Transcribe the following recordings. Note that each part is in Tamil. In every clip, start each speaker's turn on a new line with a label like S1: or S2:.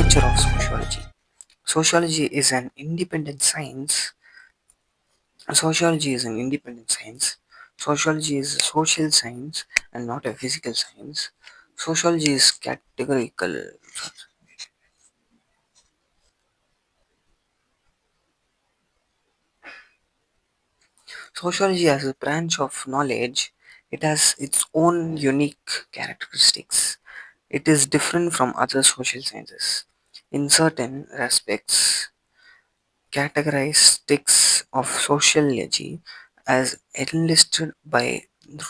S1: nature of sociology. Sociology is an independent science. Sociology is an independent science. Sociology is a social science and not a physical science. Sociology is categorical. Sociology as a branch of knowledge, it has its own unique characteristics. It is different from other social sciences. In certain respects, characteristics of sociology as enlisted by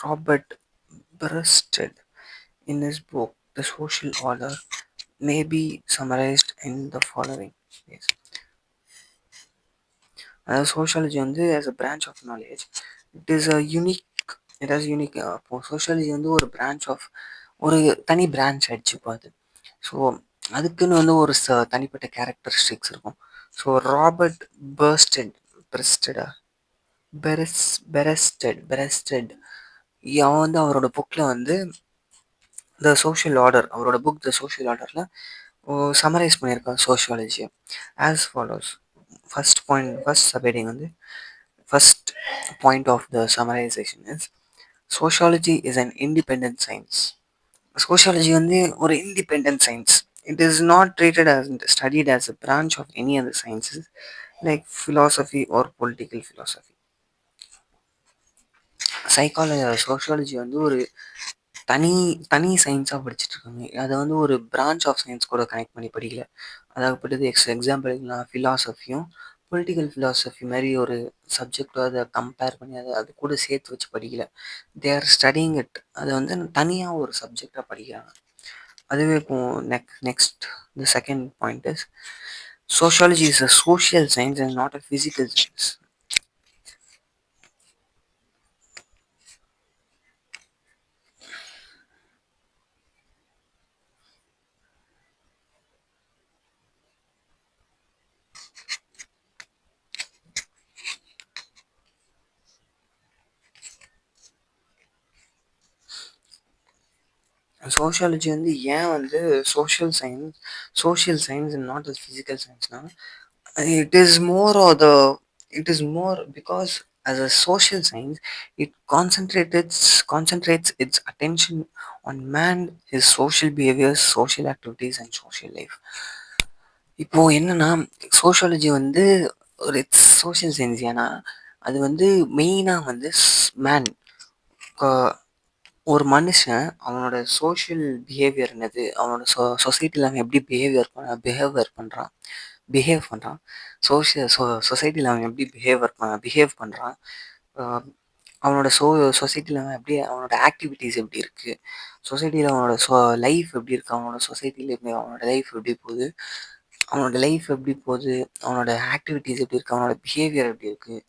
S1: Robert Bursted in his book The Social Order may be summarized in the following ways. அதாவது சோஷியாலஜி வந்து as a branch of knowledge, it is a unique it has unique இப்போ சோஷியாலஜி வந்து ஒரு branch of ஒரு தனி பிரான்ச் ஆயிடுச்சுப்போ அது. ஸோ அதுக்குன்னு வந்து ஒரு தனிப்பட்ட கேரக்டரிஸ்டிக்ஸ் இருக்கும். ஸோ ராபர்ட் பர்ஸ்டெட் பெர்ஸ்டடா பெரஸ்டெட் அவன் வந்து அவரோட புக்கில் வந்து த சோஷியல் ஆர்டர், அவரோட புக் த சோஷியல் ஆர்டரில் சமரைஸ் பண்ணியிருக்கான் சோஷியாலஜியை ஆஸ் ஃபாலோஸ். ஃபர்ஸ்ட் சப்ஹெட்டிங் வந்து first point of the summarisation is sociology is an independent science. Sociology வந்து ஒரு independent science. It is not treated as studied as a branch of any other sciences like philosophy or political philosophy. Sociology வந்து ஒரு தனி தனி சயின்ஸாக படிச்சுட்டு இருக்காங்க. அதை வந்து ஒரு பிரான்ச் ஆஃப் சயின்ஸ் கூட கனெக்ட் பண்ணி படிக்கல. அதாகப்பட்டது எக்ஸாம்பிள் ஃபிலாசபியும் பொலிட்டிக்கல் ஃபிலாசபி மாதிரி ஒரு சப்ஜெக்டோ அதை கம்பேர் பண்ணி அது கூட சேர்த்து வச்சு படிக்கல. They are studying it. அதை வந்து தனியாக ஒரு சப்ஜெக்டாக படிக்கிறாங்க. அதுவே இப்போ next the second point is sociology is a social science and not a physical science. Sociology வந்து ஏன் வந்து social science and not a physical சயின்ஸ்னா, it is more or the it is more because as a social science it concentrates its attention on man, his social behaviors, social activities and social life. இப்போ என்னன்னா சோஷியாலஜி வந்து ஒரு சோஷியல் சயின்ஸ். ஏன்னா அது வந்து மெயினாக வந்து மேன், ஒரு மனுஷன் அவனோட சோஷியல் பிஹேவியர் என்னது, அவனோட சொசைட்டியில் அவன் எப்படி பிஹேவ் பண்ணுறான், சொசைட்டியில் அவன் எப்படி பிஹேவ் பண்ணுறான், அவனோட சொசைட்டியில் அவன் எப்படி, அவனோட ஆக்டிவிட்டீஸ் எப்படி இருக்குது, சொசைட்டியில் அவனோட லைஃப் எப்படி இருக்குது, அவனோட சொசைட்டியில் எப்படி அவனோட லைஃப் எப்படி போகுது, அவனோட ஆக்டிவிட்டீஸ் எப்படி இருக்குது, அவனோட பிஹேவியர் எப்படி இருக்குது,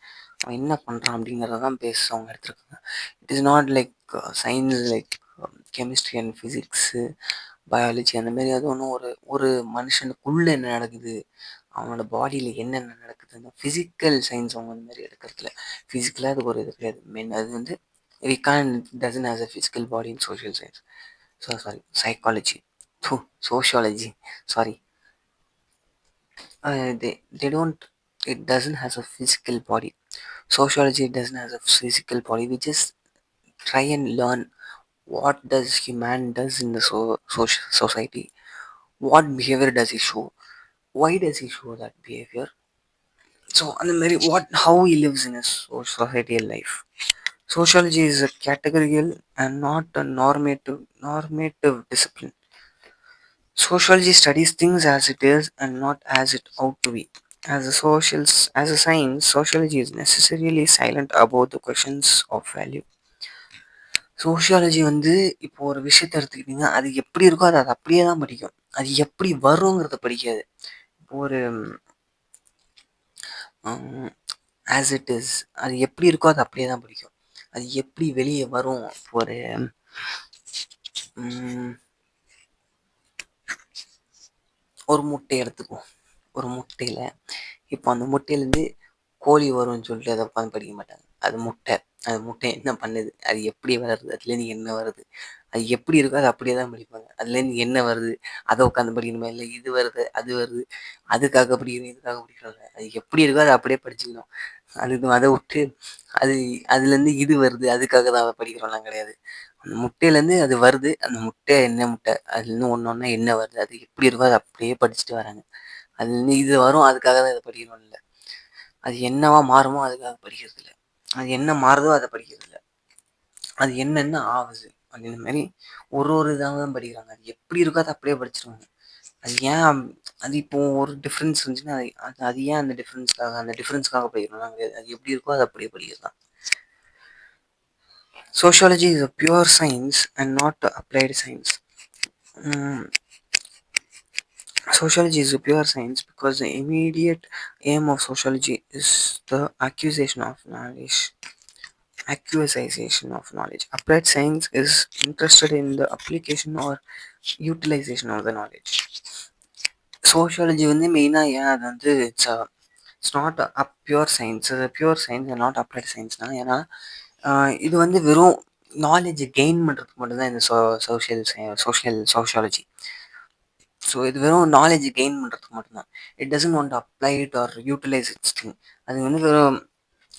S1: அவன் என்ன பண்ணுறான் அப்படிங்கிறத தான் அவங்க எடுத்துருக்காங்க. It is not like science like chemistry and physics, biology அந்த மாதிரி. அது ஒன்றும் ஒரு மனுஷனுக்குள்ளே என்ன நடக்குது, அவனோட பாடியில் என்னென்ன நடக்குது, அந்த ஃபிசிக்கல் சயின்ஸ் அவங்க அந்த மாதிரி எடுக்கிறதுல. ஃபிசிக்கலாக அது ஒரு இது கிடையாது. அது வந்து we can't doesn't has a physical body in social science. Sorry, psychology, sociology, sorry. They don't, it doesn't has a physical body. Sociology doesn't has a physical body. We just try and learn what does human does in the society, what behavior does he show, why does he show that behavior. So and the what how he lives in his societal life. Sociology is a categorical and not a normative discipline. Sociology studies things as it is and not as it ought to be. As a science, sociology is necessarily silent about the questions of value. Sociology வந்து இப்போ ஒரு விஷயத்தை எடுத்துக்கிட்டிங்கன்னா அது எப்படி இருக்கோ அது அப்படியே தான் படிக்கும். அது எப்படி வருங்கிறத படிக்காது. இப்போ ஒரு ஆஸ் இட் இஸ், அது எப்படி இருக்கோ அது அப்படியே தான் படிக்கும். அது எப்படி வெளியே வரும், ஒரு ஒரு முட்டை எடுத்துக்குவோம். ஒரு முட்டையில் இப்போ அந்த முட்டையிலேருந்து கோழி வரும்னு சொல்லிட்டு அதை உட்காந்து படிக்க மாட்டாங்க. அது முட்டை என்ன பண்ணுது, அது எப்படி வளருது, அதுலேருந்து என்ன வருது, அது எப்படி இருக்கோ அது அப்படியே தான் படிப்பாங்க. அதுலேருந்து என்ன வருது, அதை உட்காந்து படிக்கணுமா, இல்லை இது வருது அது வருது அதுக்காக படிக்கணும் இதுக்காக படிக்கணும், அது எப்படி இருக்கோ அதை அப்படியே படிச்சுக்கணும். அதை விட்டு அது அதுலேருந்து இது வருது அதுக்காக தான் அதை படிக்கிறோம்லாம் கிடையாது. அந்த முட்டையிலேருந்து அது வருது, அந்த முட்டை என்ன முட்டை அதுலேருந்து ஒன்று ஒன்றா என்ன வருது அது எப்படி இருக்கோ அதை அப்படியே படிச்சுட்டு வராங்க. அதுலேருந்து இது வரும் அதுக்காக தான் இதை படிக்கணும் இல்லை. அது என்னவா மாறுமோ அதுக்காக படிக்கிறது இல்லை. அது என்ன மாறுதோ அதை படிக்கிறது இல்லை. அது என்னென்ன ஆகுது அப்படின்ற மாதிரி ஒரு ஒரு இதாக தான் படிக்கிறாங்க. அது எப்படி இருக்கோ அதை அப்படியே படிச்சிருவாங்க. அது ஏன் அது இப்போ ஒரு டிஃப்ரென்ஸ் இருந்துச்சுன்னா அது அது அது ஏன் அந்த டிஃப்ரென்ஸ்க்காக படிக்கிறோம்லாம் கிடையாது. அது எப்படி இருக்கோ அதை அப்படியே படிக்கிறது தான். Sociology is a pure science and not applied science. Mm, Sociology is a pure science because the immediate aim of sociology is the acquisition of knowledge. Applied science is interested in the application or utilization of the knowledge. Sociology வந்து மெயினாக ஏன் அது வந்து it's not a pure science, pure science not applied சயின்ஸ்னா ஏன்னா இது வந்து வெறும் நாலேஜ் கெயின் பண்ணுறதுக்கு மட்டும்தான் இந்த சோஷியாலஜி. ஸோ இது வெறும் நாலேஜ் கெயின் பண்ணுறதுக்கு மட்டும்தான். It doesn't want apply it or utilise its thing. அது வந்து வெறும்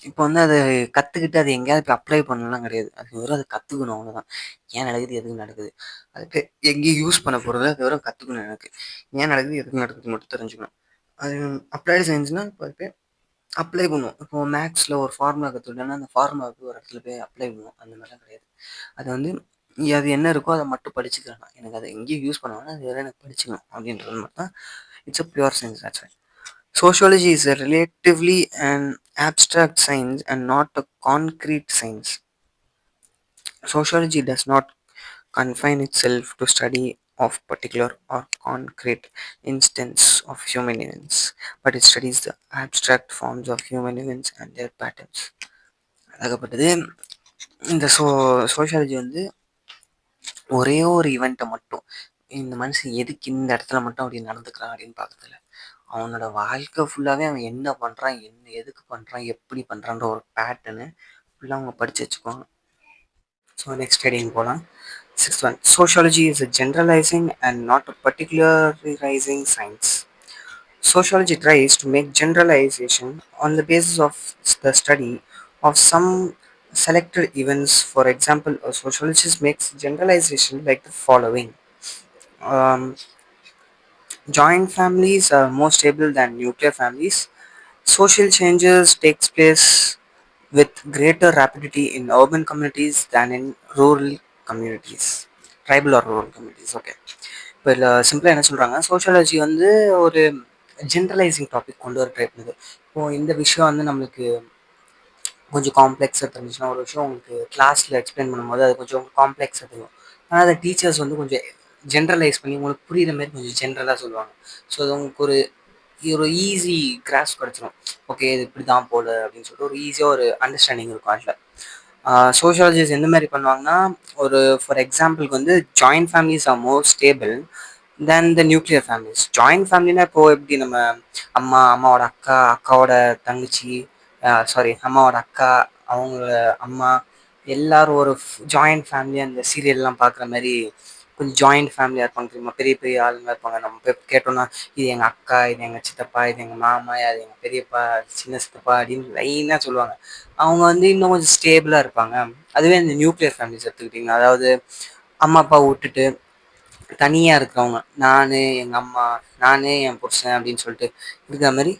S1: இப்போ வந்து அதை கற்றுக்கிட்டு அது எங்கேயாவது இப்போ அப்ளை பண்ணலாம் கிடையாது. அது வெறும் அதை கற்றுக்கணும் அவ்வளோதான். ஏன் நடக்குது எதுக்கு நடக்குது அதுக்கு எங்கேயும் யூஸ் பண்ண போகிறது, அது வெறும் கற்றுக்கணும். எனக்கு ஏன் நடக்குது எதுக்கு நடக்குது மட்டும் தெரிஞ்சுக்கணும். அது அப்ளைடு சயின்ஸ்னால் இப்போ போய் அப்ளை பண்ணுவோம். இப்போ மேக்ஸில் ஒரு ஃபார்முலா கற்றுக்கிட்டோன்னா அந்த ஃபார்முலாவுக்கு ஒரு இடத்துல போய் அப்ளை பண்ணுவோம். அந்த மாதிரிலாம் கிடையாது. அது வந்து அது என்ன இருக்கோ அதை மட்டும் படிச்சுக்கிறேன். எனக்கு அதை எங்கேயும் யூஸ் பண்ணுவேன்னா அது வேறு எனக்கு படிச்சுக்கணும் அப்படின்றது மட்டும் தான். It's a pure science. That's right. Sociology is a relatively an abstract science and not a concrete science. Sociology does not confine itself to study of particular or concrete instance of human events, but it studies the abstract forms of human events and their patterns. அதாகப்பட்டது இந்த சோஷியாலஜி வந்து ஒரே ஒரு ஈவெண்ட்டை மட்டும், இந்த மனுஷன் எதுக்கு இந்த இடத்துல மட்டும் அப்படி நடந்துக்கிறான் அப்படின்னு பார்க்கறதில்ல. அவனோட வாழ்க்கை ஃபுல்லாகவே அவன் என்ன பண்ணுறான், எதுக்கு பண்ணுறான், எப்படி பண்ணுறான்ற ஒரு பேட்டர்னு ஃபுல்லாக அவங்க படித்து வச்சுக்குவாங்க. ஸோ நெக்ஸ்ட் ஹெடிங் போகலாம். 6th one. Sociology is a generalizing and not a particularizing science. Sociology tries to make generalization on the basis of the study of some selected events. For example, a sociologist makes generalization like the following. Um, Joint families are more stable than nuclear families. Social changes takes place with greater rapidity in urban communities than in rural communities, tribal or rural communities. Okay. இப்போ இதில் சிம்பிளாக என்ன சொல்கிறாங்க, சோஷியாலஜி வந்து ஒரு ஜென்ரலைசிங் டாபிக் கொண்டு வர ட்ரை பண்ணுது. இப்போது இந்த விஷயம் வந்து நம்மளுக்கு கொஞ்சம் காம்ப்ளெக்ஸாக தெரிஞ்சுச்சுன்னா, ஒரு விஷயம் உங்களுக்கு கிளாஸில் எக்ஸ்பிளைன் பண்ணும்போது அது கொஞ்சம் காம்ப்ளெக்ஸாக தெரியும். ஆனால் அதை டீச்சர்ஸ் வந்து கொஞ்சம் ஜென்ரலைஸ் பண்ணி உங்களுக்கு புரிகிற மாதிரி கொஞ்சம் ஜென்ரலாக சொல்லுவாங்க. ஸோ அது உங்களுக்கு ஒரு ஈஸி கிராஸ் கிடச்சிரும். ஓகே இது இப்படி தான் போல அப்படின்னு சொல்லிட்டு ஒரு ஈஸியாக ஒரு அண்டர்ஸ்டாண்டிங் இருக்கும் அதில். சோஷியாலஜிஸ் எந்த மாதிரி பண்ணுவாங்கன்னா, ஒரு ஃபார் எக்ஸாம்பிளுக்கு வந்து joint families are more stable than the nuclear families. Joint ஃபேமிலினா இப்போது எப்படி நம்ம அம்மாவோட அக்காவோட தங்கச்சி, அம்மாவோட அக்கா, அவங்களோட அம்மா, எல்லாரும் ஒரு ஜாயிண்ட் ஃபேமிலியாக அந்த சீரியல்லாம் பார்க்குற மாதிரி கொஞ்சம் ஜாயிண்ட் ஃபேமிலியாக இருப்பாங்க தெரியுமா. பெரிய பெரிய ஆளுங்க இருப்பாங்க. நம்ம போய் கேட்டோம்னா இது எங்கள் அக்கா, இது எங்கள் சித்தப்பா, இது எங்கள் மாமா, அது எங்கள் பெரியப்பா, சின்ன சித்தப்பா அப்படின்னு லைனாக சொல்லுவாங்க. அவங்க வந்து இன்னும் கொஞ்சம் ஸ்டேபிளாக இருப்பாங்க. அதுவே இந்த நியூக்ளியர் ஃபேமிலிஸ் எடுத்துக்கிட்டிங்கன்னா, அதாவது அம்மா அப்பா விட்டுட்டு தனியாக இருக்கிறவங்க, நான் எங்கள் அம்மா, நான் என் புருஷன் அப்படின்னு சொல்லிட்டு இருக்கிற மாதிரி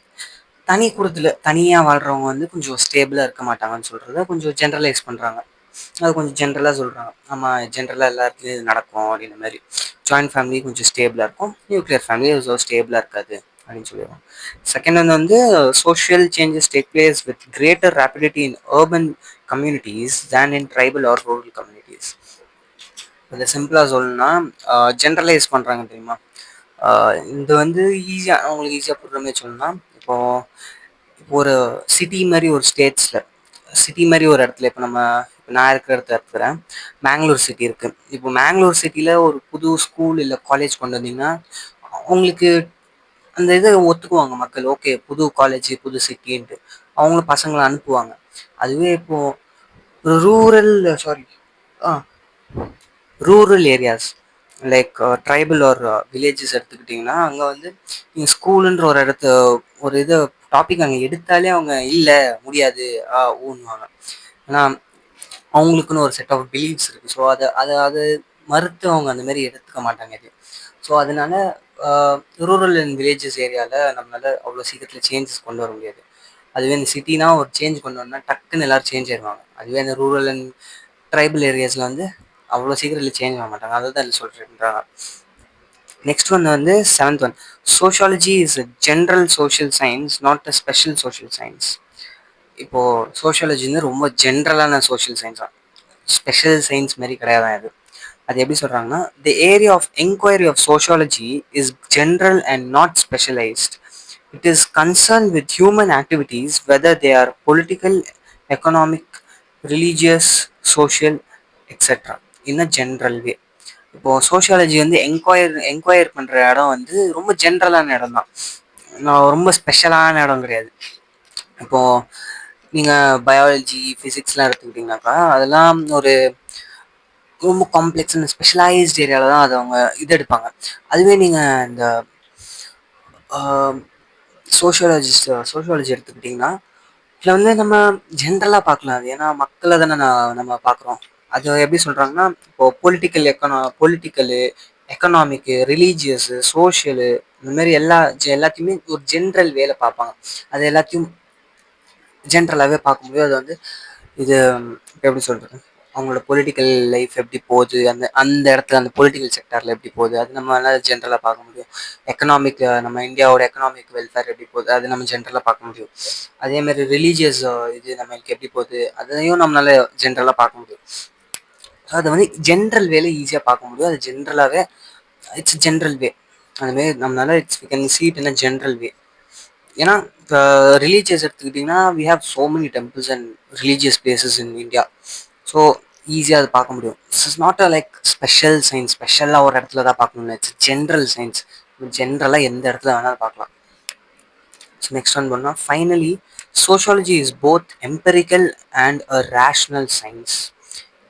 S1: தனி குடுத்தில் தனியாக வாழ்கிறவங்க வந்து கொஞ்சம் ஸ்டேபிளாக இருக்க மாட்டாங்கன்னு சொல்கிறத கொஞ்சம் ஜென்ரலைஸ் பண்ணுறாங்க. அது கொஞ்சம் ஜென்ரலாக சொல்கிறாங்க. ஆமாம் ஜென்ரலாக எல்லாருக்கும் இது நடக்கும் அப்படின்ற மாதிரி. ஜாயிண்ட் ஃபேமிலி கொஞ்சம் ஸ்டேபிளாக இருக்கும், நியூக்ளியர் ஃபேமிலி ஸ்டேபிளாக இருக்காது அப்படின்னு சொல்லிடுவாங்க. செகண்ட் வந்து social changes take place with greater rapidity in urban communities than in tribal or rural communities. இதை சிம்பிளாக சொல்லணும்னா ஜென்ரலைஸ் பண்ணுறாங்க தெரியுமா. இது வந்து ஈஸியாக அவங்களுக்கு ஈஸியாக புரிகிற மாதிரி சொல்லணும்னா, இப்போது ஒரு சிட்டி மாதிரி ஒரு ஸ்டேட்ஸில் சிட்டி மாதிரி ஒரு இடத்துல இப்போ நான் இருக்கிற இடத்துல இருக்கிறேன். மேங்களூர் சிட்டி இருக்குது. இப்போ மேங்களூர் சிட்டியில் ஒரு புது ஸ்கூல் இல்லை காலேஜ் கொண்டு வந்தீங்கன்னா அவங்களுக்கு அந்த இதை ஒத்துக்குவாங்க மக்கள். ஓகே புது காலேஜ் புது சிட்டின்ட்டு அவங்களும் பசங்களை அனுப்புவாங்க. அதுவே இப்போது ஒரு rural rural areas like tribal or villages எடுத்துக்கிட்டிங்கன்னா அங்கே வந்து நீங்கள் ஸ்கூலுன்ற ஒரு ஒரு இது டாபிக் அங்கே எடுத்தாலே அவங்க இல்லை முடியாது ஊன்னுவாங்க. ஏன்னா அவங்களுக்குன்னு ஒரு செட் ஆஃப் பிலீவ்ஸ் இருக்குது. ஸோ அதை மறுத்து அவங்க அந்த மாதிரி எடுத்துக்க மாட்டாங்க இது. ஸோ அதனால ரூரல் அண்ட் வில்லேஜஸ் ஏரியாவில் நம்மளால அவ்வளோ சீக்கிரத்தில் சேஞ்சஸ் கொண்டு வர முடியாது. அதுவே இந்த சிட்டினா ஒரு சேஞ்ச் கொண்டு வரணும்னா டக்குன்னு எல்லாரும் சேஞ்ச் ஆயிடுவாங்க. அதுவே இந்த ரூரல் அண்ட் ட்ரைபல் ஏரியாஸில் வந்து அவ்வளோ சீக்கிரத்தில் சேஞ்ச் ஆக மாட்டாங்க. அதை தான் இல்லை சொல்கிறேன்றாங்க. நெக்ஸ்ட் ஒன் வந்து seventh one, sociology is a general social science not a special social science. இப்போது சோஷியாலஜி வந்து ரொம்ப ஜென்ரலான சோஷியல் சயின்ஸ் தான், ஸ்பெஷல் சயின்ஸ் மாதிரி கிடையாது. அது எப்படி சொல்கிறாங்கன்னா, the area of enquiry of sociology is general and not specialised. It is concern with human activities whether they are political, economic, religious, social etcetera in a general way. இப்போது சோஷியாலஜி வந்து என்கொயர் பண்ணுற இடம் வந்து ரொம்ப ஜென்ரலான இடம் தான், ரொம்ப ஸ்பெஷலான இடம் கிடையாது. இப்போது நீங்கள் பயாலஜி ஃபிசிக்ஸ்லாம் எடுத்துக்கிட்டிங்கனாக்கா அதெல்லாம் ஒரு ரொம்ப காம்ப்ளெக்ஸ் அண்ட் ஸ்பெஷலைஸ்ட் ஏரியாவில் தான் அது அவங்க இது எடுப்பாங்க. அதுவே நீங்கள் இந்த சோஷியாலஜி எடுத்துக்கிட்டிங்கன்னா இதில் வந்து நம்ம ஜென்ரலாக பார்க்கலாம். அது ஏன்னா மக்களை தானே நம்ம பார்க்குறோம். அது எப்படி சொல்கிறாங்கன்னா, இப்போது பொலிட்டிக்கலு, எக்கனாமிக்கு, ரிலீஜியஸு, சோஷியலு, இந்த மாதிரி எல்லாத்தையுமே ஒரு ஜென்ரல் வேலை பார்ப்பாங்க. அது எல்லாத்தையும் ஜென்ரலாகவே பார்க்கும்போது அது வந்து இது எப்படி சொல்கிறது, அவங்களோட பொலிட்டிக்கல் லைஃப் எப்படி போகுது, அந்த அந்த இடத்துல அந்த பொலிட்டிக்கல் செக்டாரில் எப்படி போகுது, அது நம்மளால ஜென்ரலாக பார்க்க முடியும். எக்கனாமிக், நம்ம இந்தியாவோட எக்கனாமிக் வெல்ஃபேர் எப்படி போகுது அது நம்ம ஜென்ரலாக பார்க்க முடியும். அதேமாதிரி ரிலீஜியஸ் இது நம்மளுக்கு எப்படி போகுது அதையும் நம்மளால ஜென்ரலாக பார்க்க முடியும். அதை வந்து ஜென்ரல் வேலை ஈஸியாக பார்க்க முடியும். அது ஜென்ரலாகவே இட்ஸ் ஜென்ரல் வே. அதுமாரி நம்மளால we can see it in a general way. ஏன்னா இப்போ ரிலீஜியஸ் எடுத்துக்கிட்டிங்கன்னா we have so many temples and religious places in India. So ஈஸியாக அதை பார்க்க முடியும். This is not a like special science, ஸ்பெஷலாக ஒரு இடத்துல தான் பார்க்கணும்னு, இட்ஸ் ஜென்ரல் சயின்ஸ். ஜென்ரலாக எந்த இடத்துல வேணாலும் பார்க்கலாம். ஸோ நெக்ஸ்ட் ஒன் பண்ணால் finally sociology is both empirical and a rational science.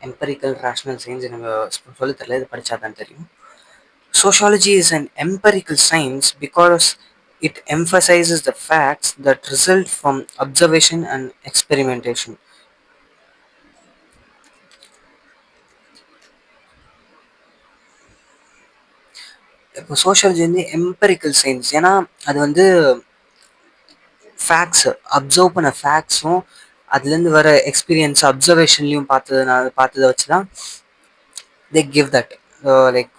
S1: Empirical rational science எனக்கு சொல்லி தரல, இது படித்தா தான் தெரியும். Sociology is an empirical science because it emphasizes the facts that result from observation and experimentation. இப்போ சோஷியாலஜி வந்து எம்பெரிக்கல் சயின்ஸ், ஏன்னா அது வந்து ஃபேக்ட்ஸ், அப்சர்வ் பண்ண ஃபேக்ட்ஸும் அதுலேருந்து வர எக்ஸ்பீரியன்ஸ் அப்சர்வேஷன்லையும் பார்த்ததை வச்சு தான் தே கிவ் தட் லைக்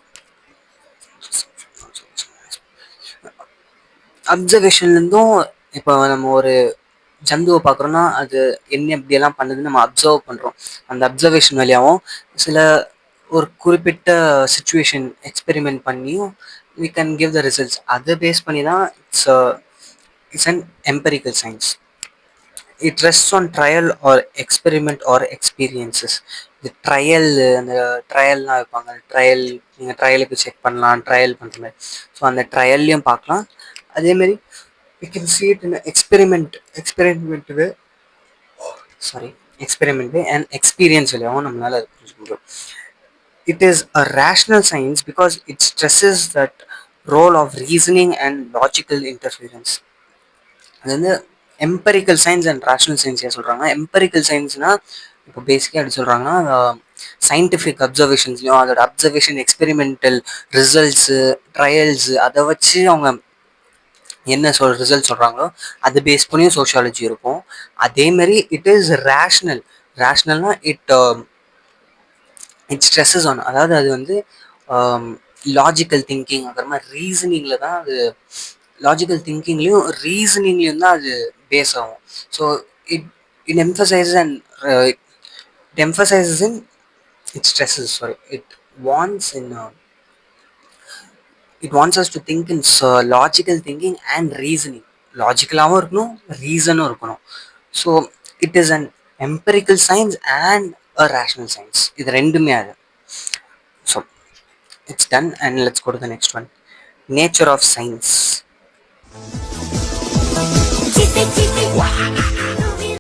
S1: அப்சர்வேஷன்லேருந்தும். இப்போ நம்ம ஒரு ஜந்துவை பார்க்குறோன்னா அது என்ன எப்படியெல்லாம் பண்ணுதுன்னு நம்ம அப்சர்வ் பண்ணுறோம். அந்த அப்சர்வேஷன் வழியாகவும் சில ஒரு குறிப்பிட்ட சுச்சுவேஷன் எக்ஸ்பெரிமெண்ட் பண்ணியும் we can give the results. அதை பேஸ் பண்ணி தான் it's an empirical science. It rest on trial or experiment or experiences. இது ட்ரையல், அந்த ட்ரையல்லாம் வைப்பாங்க, ட்ரையல் நீங்கள் ட்ரையலுக்கு செக் பண்ணலாம், ட்ரையல் பண்ணுற மாதிரி. ஸோ அந்த ட்ரையல்லையும் பார்க்கலாம். அதேமாரி we can see it in an experiment way, and experience வழியாகவும் நம்மளால அது புரிஞ்சுக்க முடியும். It is a rational science because it stresses that role of reasoning and logical interference. அது வந்து empirical science and rational science ஏன் சொல்கிறாங்க, எம்பெரிக்கல் சயின்ஸ்னால் இப்போ பேசிக்காக எப்படி சொல்கிறாங்கன்னா சயின்டிஃபிக் அப்சர்வேஷன்ஸ்லையும் அதோட அப்சர்வேஷன் எக்ஸ்பெரிமெண்டல் ரிசல்ட்ஸு ட்ரையல்ஸு அதை வச்சு அவங்க என்ன ரிசல்ட் சொல்கிறாங்களோ அதை பேஸ் பண்ணியும் சோஷியாலஜி இருக்கும். அதேமாரி இட் இஸ் ரேஷ்னல்னா இட் ஸ்ட்ரெஸ்ஸஸ் ஆன், அதாவது அது வந்து லாஜிக்கல் திங்கிங் அப்புறமா ரீசனிங்கில் தான் அது, லாஜிக்கல் திங்கிங்லேயும் ரீசனிங்லேயும் தான் அது பேஸ் ஆகும். So it it emphasises and it emphasises in it stresses it wants in it wants us to think in logical thinking and reasoning. லாஜிக்கலாகவும் இருக்கணும், ரீசனும் இருக்கணும். So it is an empirical science and a rational science. இது ரெண்டுமே அது. So it's done and let's go to the next one, nature of science.